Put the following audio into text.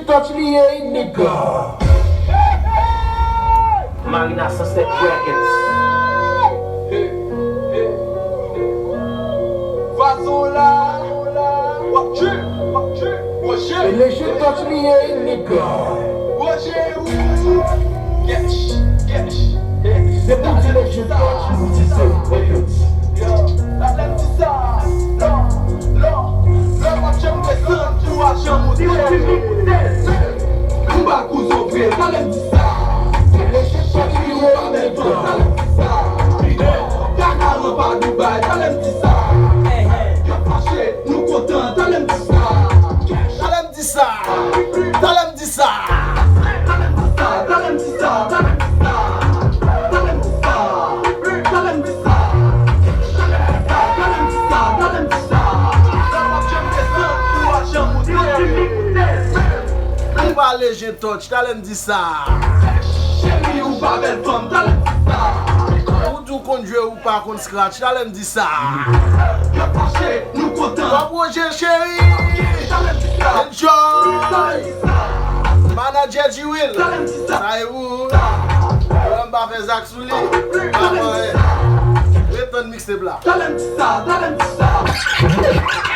shit touch me, hey nigga. Marina Sunset Records. Vazola, And they shit touch me, hey nigga. The booty they shit touch me, booty say records. They shit touch me, hey nigga. Legend touch, talem di sa. Chéri ou pa bel femme, talem di sa. Ou tou konjwe ou pa kon scratch, talem di sa. Yo fache, nou kontan. Wa proje chéri. Talem di sa. Enjoy. Manager Jiwil. Talem di sa. Sa e ou. Ou mba fe zak sou li. Reton mixte bla. Talem di sa, talem di sa.